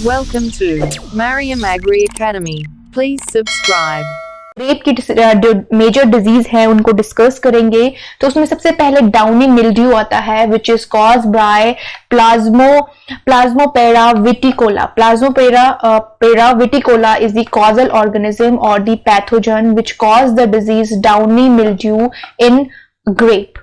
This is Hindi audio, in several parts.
Welcome to Mariam Agri Academy. Please subscribe. Grape की जो मेजर डिजीज है उनको डिस्कस करेंगे। तो उसमें सबसे पहले डाउनी मिल्ड्यू आता है which is cause by Plasmopara viticola. Plasmopara viticola is the causal organism और the pathogen which cause the disease downy mildew in grape.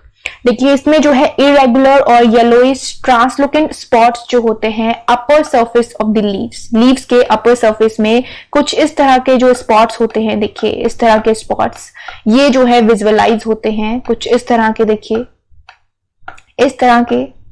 देखिए इसमें जो है इरेगुलर और येलोइश ट्रांसलुकेंट स्पॉट्स जो होते हैं upper surface of the leaves के अपर सरफेस में कुछ इस तरह के जो स्पॉट्स होते हैं। देखिए इस तरह के स्पॉट्स ये जो है विजुअलाइज होते हैं कुछ इस तरह के। देखिए इस तरह के,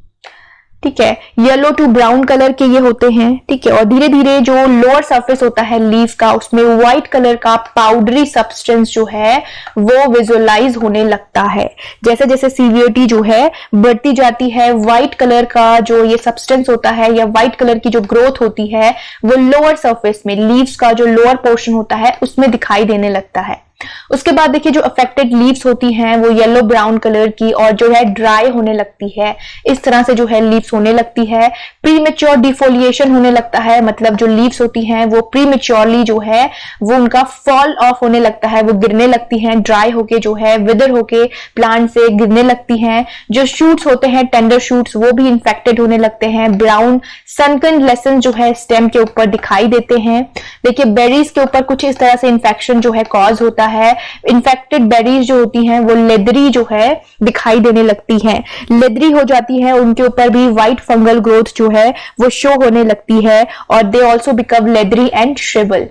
ठीक है, येलो टू ब्राउन कलर के ये होते हैं। ठीक है, और धीरे धीरे जो लोअर सरफेस होता है लीव का उसमें व्हाइट कलर का पाउडरी सब्सटेंस जो है वो विजुअलाइज होने लगता है। जैसे जैसे सीवियरिटी जो है बढ़ती जाती है व्हाइट कलर का जो ये सब्सटेंस होता है या व्हाइट कलर की जो ग्रोथ होती है वो लोअर सरफेस में लीव्स का जो लोअर पोर्शन होता है उसमें दिखाई देने लगता है। उसके बाद देखिए जो अफेक्टेड लीव्स होती हैं वो येलो ब्राउन कलर की और जो है ड्राई होने लगती है। इस तरह से जो है लीव्स होने लगती है। प्रीमेच्योर डिफोलिएशन होने लगता है, मतलब जो लीव्स होती हैं वो प्रीमेच्योरली जो है वो उनका फॉल ऑफ होने लगता है, वो गिरने लगती हैं, ड्राई होके जो है विदर होके प्लांट से गिरने लगती हैं। जो शूट्स होते हैं टेंडर शूट्स वो भी इन्फेक्टेड होने लगते हैं। ब्राउन सनकन लेसन जो है स्टेम के ऊपर दिखाई देते हैं। देखिए बेरीज के ऊपर कुछ इस तरह से इन्फेक्शन जो है कॉज होता है। इन्फेक्टेड बेरीज जो होती हैं वो लेदरी जो है दिखाई देने लगती हैं, लेदरी हो जाती है। उनके ऊपर भी व्हाइट फंगल ग्रोथ जो है वो शो होने लगती है और they also become leathery and shrivel.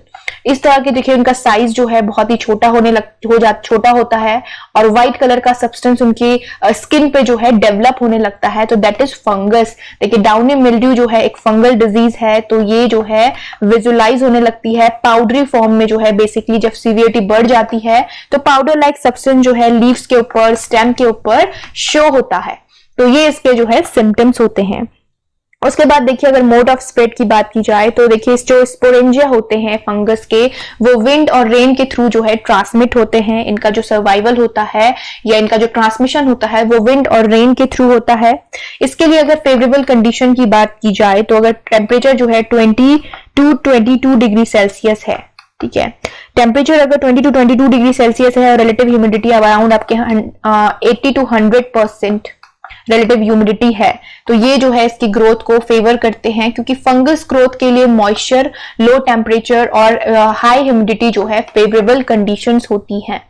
इस तरह के देखिए उनका साइज जो है बहुत ही छोटा छोटा होता है और व्हाइट कलर का सब्सटेंस उनकी स्किन पे जो है डेवलप होने लगता है। तो दैट इज फंगस। देखिए डाउनी मिल्ड्यू जो है एक फंगल डिजीज है, तो ये जो है विजुअलाइज होने लगती है पाउडरी फॉर्म में। जो है बेसिकली जब सीवियरिटी बढ़ जाती है तो पाउडर लाइक सब्सटेंस जो है लीव्स के ऊपर स्टेम के ऊपर शो होता है। तो ये इसके जो है सिम्टम्स होते हैं। उसके बाद देखिए अगर मोड ऑफ स्प्रेड की बात की जाए तो देखिए जो स्पोरेंजिया होते हैं फंगस के वो विंड और रेन के थ्रू जो है ट्रांसमिट होते हैं। इनका जो सर्वाइवल होता है या इनका जो ट्रांसमिशन होता है वो विंड और रेन के थ्रू होता है। इसके लिए अगर फेवरेबल कंडीशन की बात की जाए तो अगर टेम्परेचर जो है 20 to 22 डिग्री सेल्सियस है, ठीक है, टेम्परेचर अगर 20 to 22 डिग्री सेल्सियस है और रिलेटिव ह्यूमिडिटी अराउंड आपके 80 to 100% रिलेटिव ह्यूमिडिटी है, तो ये जो है इसकी ग्रोथ को फेवर करते हैं क्योंकि फंगस ग्रोथ के लिए मॉइस्चर, लो टेम्परेचर और हाई ह्यूमिडिटी जो है फेवरेबल कंडीशंस होती हैं।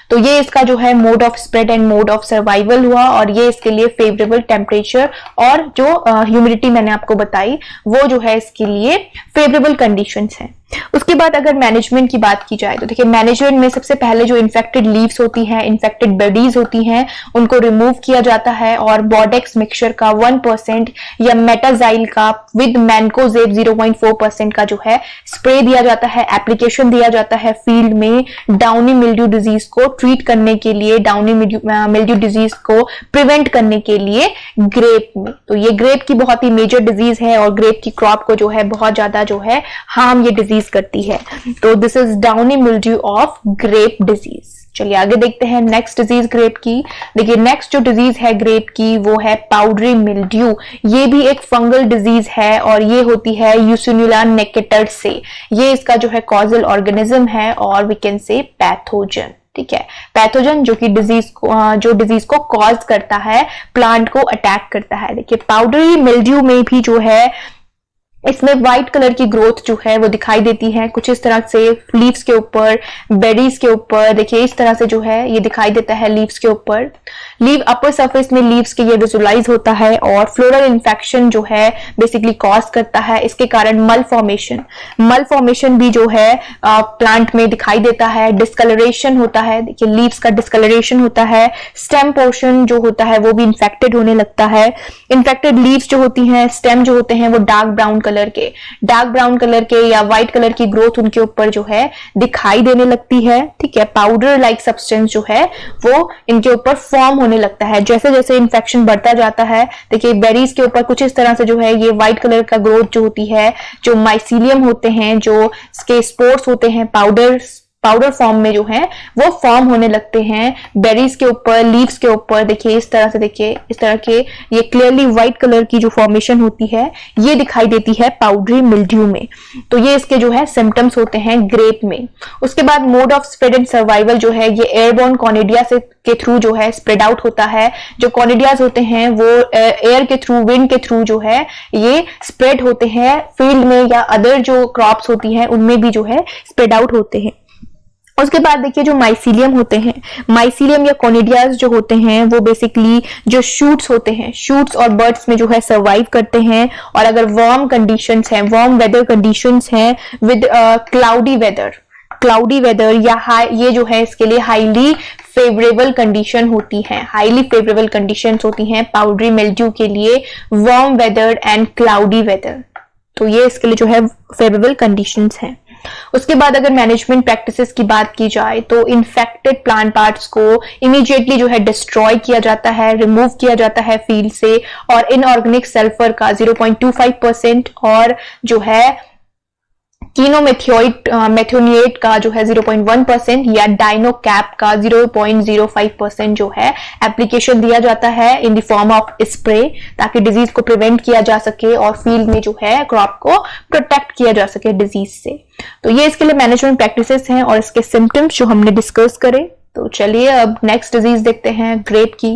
तो ये इसका जो है mode of spread and mode of survival हुआ और ये इसके लिए फेवरेबल टेम्परेचर और जो ह्यूमिडिटी मैंने आपको बताई वो जो है इसके लिए फेवरेबल कंडीशंस हैं। उसके बाद अगर मैनेजमेंट की बात की जाए तो देखिए मैनेजमेंट में सबसे पहले जो इन्फेक्टेड लीव्स होती हैं, इन्फेक्टेड बेडीज होती हैं, उनको रिमूव किया जाता है और बॉडेक्स मिक्सचर का 1% या मेटाजाइल का विद मैनकोजेब 0.4% का जो है स्प्रे दिया जाता है, एप्लीकेशन दिया जाता है फील्ड में डाउनी मिल्ड्यू डिजीज को ट्रीट करने के लिए, डाउनी मिल्ड्यू डिजीज को प्रिवेंट करने के लिए ग्रेप में। तो ये ग्रेप की बहुत ही मेजर डिजीज है और ग्रेप की क्रॉप को जो है बहुत ज्यादा जो है हार्म ये डिजीज करती है। तो this is downy mildew of grape disease. चलिए आगे देखते हैं नेक्स्ट डिजीज ग्रेप की। देखिए नेक्स्ट जो डिजीज है ग्रेप की वो है पाउडरी मिल्ड्यू। ये भी एक फंगल डिजीज है और ये होती है यूसिनुला नेकेटर से। ये इसका जो है कॉजल ऑर्गेनिज्म है और वी कैन से पैथोजन। ठीक है, पैथोजन जो कि डिजीज को कॉज करता है, प्लांट को अटैक करता है। देखिए पाउडरी मिल्ड्यू में भी जो है इसमें व्हाइट कलर की ग्रोथ जो है वो दिखाई देती है कुछ इस तरह से लीव्स के ऊपर, बेरीज के ऊपर। देखिए इस तरह से जो है ये दिखाई देता है लीव्स के ऊपर। लीव अपर सरफेस में लीव्स के ये विजुअलाइज होता है और फ्लोरल इन्फेक्शन जो है बेसिकली कॉज करता है। इसके कारण मल फॉर्मेशन भी जो है प्लांट में दिखाई देता है। डिस्कलरेशन होता है, देखिए लीव्स का डिस्कलरेशन होता है। स्टेम पोर्शन जो होता है वो भी इन्फेक्टेड होने लगता है। इन्फेक्टेड लीव्स जो होती हैं, स्टेम जो होते हैं वो डार्क ब्राउन कलर के या व्हाइट कलर की ग्रोथ उनके ऊपर जो है दिखाई देने लगती है। ठीक है, पाउडर लाइक सब्सटेंस जो है वो इनके ऊपर फॉर्म होने लगता है जैसे जैसे इन्फेक्शन बढ़ता जाता है। देखिए बेरीज के ऊपर कुछ इस तरह से जो है ये व्हाइट कलर का ग्रोथ जो होती है, जो माइसीलियम होते हैं, जो इसके स्पोर्स होते हैं, पाउडर फॉर्म में जो है वो फॉर्म होने लगते हैं बेरीज के ऊपर, लीव्स के ऊपर। देखिए इस तरह से, देखिए इस तरह के ये क्लियरली व्हाइट कलर की जो फॉर्मेशन होती है ये दिखाई देती है पाउडरी मिल्ड्यू में। तो ये इसके जो है सिम्टम्स होते हैं ग्रेप में। उसके बाद mode of spread and survival जो है ये एयरबोर्न कॉनिडिया से के थ्रू जो है स्प्रेड आउट होता है। जो कॉनिडियाज होते हैं वो एयर के थ्रू, विंड के थ्रू जो है ये स्प्रेड होते हैं फील्ड में, या अदर जो क्रॉप्स होती हैं उनमें भी जो है स्प्रेड आउट होते हैं। उसके बाद देखिए जो माइसीलियम होते हैं, माइसीलियम या कॉनिडियाज जो होते हैं वो बेसिकली जो शूट्स होते हैं, शूट्स और बर्ड्स में जो है सर्वाइव करते हैं। और अगर वार्म कंडीशंस हैं, वार्म वेदर कंडीशंस हैं विद क्लाउडी वेदर या हाई, ये जो है इसके लिए हाईली फेवरेबल कंडीशन होती हैं, हाईली फेवरेबल कंडीशंस होती हैं पाउडरी मिल्ड्यू के लिए, warm weather and cloudy weather. तो ये इसके लिए जो है फेवरेबल कंडीशंस हैं। उसके बाद अगर मैनेजमेंट प्रैक्टिसेस की बात की जाए तो इन्फेक्टेड प्लांट पार्ट्स को इमीडिएटली जो है डिस्ट्रॉय किया जाता है, रिमूव किया जाता है फील्ड से, और इनऑर्गेनिक सल्फर का 0.25% और जो है मेथोनिएट का जो है 0.1% या डाइनोकैप का 0.05% जो है एप्लीकेशन दिया जाता है in the form of spray, ताकि डिजीज को प्रिवेंट किया जा सके और फील्ड में जो है क्रॉप को प्रोटेक्ट किया जा सके डिजीज से। तो ये इसके लिए मैनेजमेंट प्रैक्टिसेस हैं और इसके सिम्टम्स जो हमने डिस्कस करे। तो चलिए अब नेक्स्ट डिजीज देखते हैं ग्रेप की।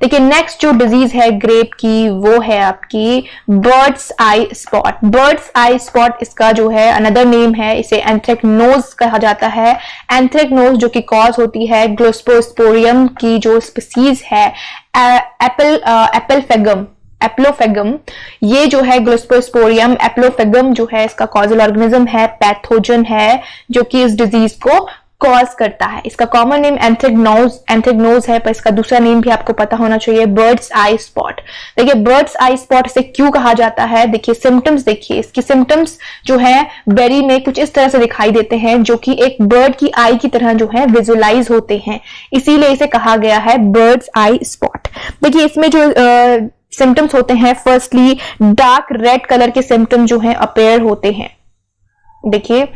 देखिए नेक्स्ट जो डिजीज है ग्रेप की वो है आपकी बर्ड्स आई स्पॉट। बर्ड्स आई स्पॉट इसका जो है अनदर नेम है, इसे एंथ्रेक्नोज कहा जाता है। एंथ्रेक्नोज जो कि कॉज होती है ग्लोस्पोस्पोरियम की जो स्पीसीज है एप्लोफेगम, ये जो है ग्लोस्पोस्पोरियम एप्लोफेगम जो है इसका कॉजल ऑर्गेनिज्म है, पैथोजन है जो कि इस डिजीज को कॉज करता है। इसका कॉमन नेम एंथ्रेक्नोज है, पर इसका दूसरा नेम भी आपको पता होना चाहिए, बर्ड्स आई स्पॉट। देखिए बर्ड्स आई स्पॉट इसे क्यों कहा जाता है, देखिए सिम्टम्स देखिए, इसकी सिम्टम्स जो है बेरी में कुछ इस तरह से दिखाई देते हैं जो कि एक बर्ड की आई की तरह जो है विजुअलाइज होते हैं, इसीलिए इसे कहा गया है बर्ड्स आई स्पॉट। देखिए इसमें जो सिम्टम्स होते हैं, फर्स्टली डार्क रेड कलर के सिम्टम जो है अपेयर होते हैं। देखिए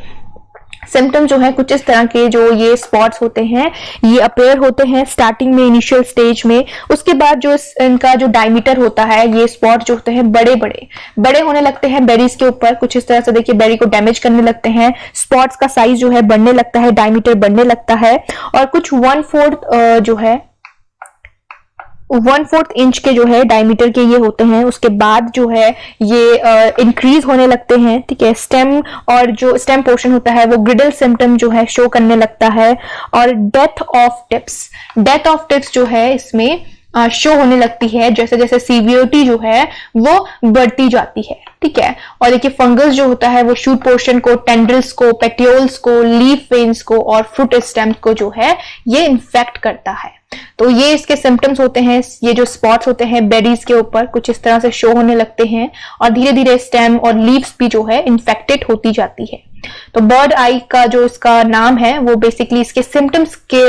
सिम्टम जो है कुछ इस तरह के जो ये स्पॉट्स होते हैं ये अपेयर होते हैं स्टार्टिंग में, इनिशियल स्टेज में। उसके बाद जो इनका जो डायमीटर होता है, ये स्पॉट जो होते हैं बड़े होने लगते हैं बेरीज के ऊपर, कुछ इस तरह से देखिए बेरी को डैमेज करने लगते हैं, स्पॉट्स का साइज जो है बढ़ने लगता है, डायमीटर बढ़ने लगता है, और कुछ 1/4 जो है 1/4 इंच के जो है डायमीटर के ये होते हैं। उसके बाद जो है ये इंक्रीज होने लगते हैं, ठीक है। स्टेम और जो स्टेम पोर्शन होता है वो ग्रिडल सिम्टम जो है शो करने लगता है, और डेथ ऑफ टिप्स जो है इसमें शो होने लगती है जैसे जैसे सीवियरिटी जो है वो बढ़ती जाती है, ठीक है। और देखिए फंगस जो होता है वो शूट पोर्शन को, टेंड्रिल्स को, पेटियोल्स को, लीफ वेन्स को और फ्रूट स्टेम को जो है ये इन्फेक्ट करता है। तो ये इसके सिम्टम्स होते हैं। ये जो स्पॉट्स होते हैं बेरीज के ऊपर कुछ इस तरह से शो होने लगते हैं, और धीरे धीरे स्टेम और लीव्स भी जो है इन्फेक्टेड होती जाती है। तो बर्ड आई का जो इसका नाम है वो बेसिकली इसके सिम्टम्स के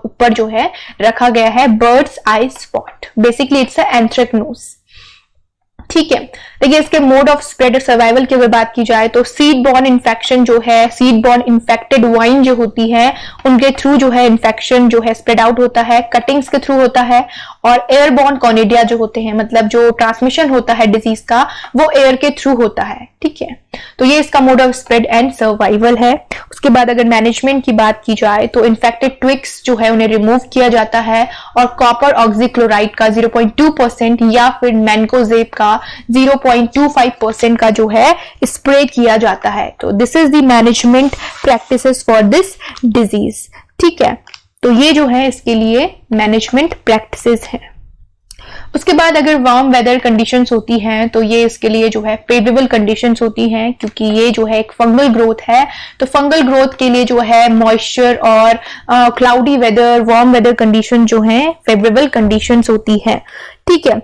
ऊपर जो है रखा गया है, birds I spot. Basically it's a anthracnose, ठीक है। देखिए इसके मोड ऑफ स्प्रेड और सर्वाइवल की अगर बात की जाए तो सीड बॉर्न इन्फेक्शन जो है, सीड बॉर्न इन्फेक्टेड वाइन जो होती है उनके थ्रू जो है इन्फेक्शन जो है स्प्रेड आउट होता है, कटिंग्स के थ्रू होता है, और एयरबॉर्न कॉनिडिया जो होते हैं, मतलब जो ट्रांसमिशन होता है डिजीज का वो एयर के थ्रू होता है, ठीक है। तो ये इसका mode of spread and survival है। उसके बाद अगर मैनेजमेंट की बात की जाए तो इन्फेक्टेड ट्विक्स जो है उन्हें रिमूव किया जाता है, और कॉपर ऑक्सीक्लोराइड का 0.2% या फिर मैनकोजेब का 0.25% का जो है स्प्रे किया जाता है। तो this is the management practices for this disease, ठीक है। तो ये जो है इसके लिए मैनेजमेंट प्रैक्टिसेस है। उसके बाद अगर वार्म वेदर कंडीशंस होती हैं तो ये इसके लिए जो है फेवरेबल कंडीशंस होती हैं, क्योंकि ये जो है एक फंगल ग्रोथ है। तो फंगल ग्रोथ के लिए जो है मॉइस्चर और cloudy weather, warm weather condition जो है फेवरेबल कंडीशंस होती है, ठीक है।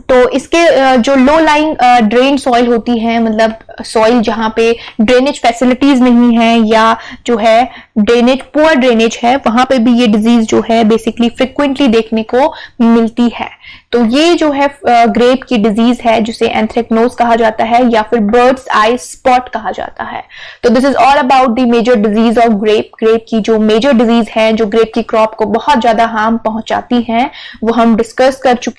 तो इसके जो लो लाइंग ड्रेन सॉइल होती है, मतलब सॉइल जहां पे ड्रेनेज फैसिलिटीज नहीं है या जो है ड्रेनेज पुअर ड्रेनेज है, वहां पे भी ये डिजीज जो है बेसिकली फ्रिक्वेंटली देखने को मिलती है। तो ये जो है ग्रेप की डिजीज है जिसे एंथ्रेक्नोज कहा जाता है या फिर बर्ड्स आई स्पॉट कहा जाता है। तो this is all about the major disease of grape. Grape की जो मेजर डिजीज है जो ग्रेप की क्रॉप को बहुत ज्यादा हार्म पहुंचाती है वो हम डिस्कस कर चुके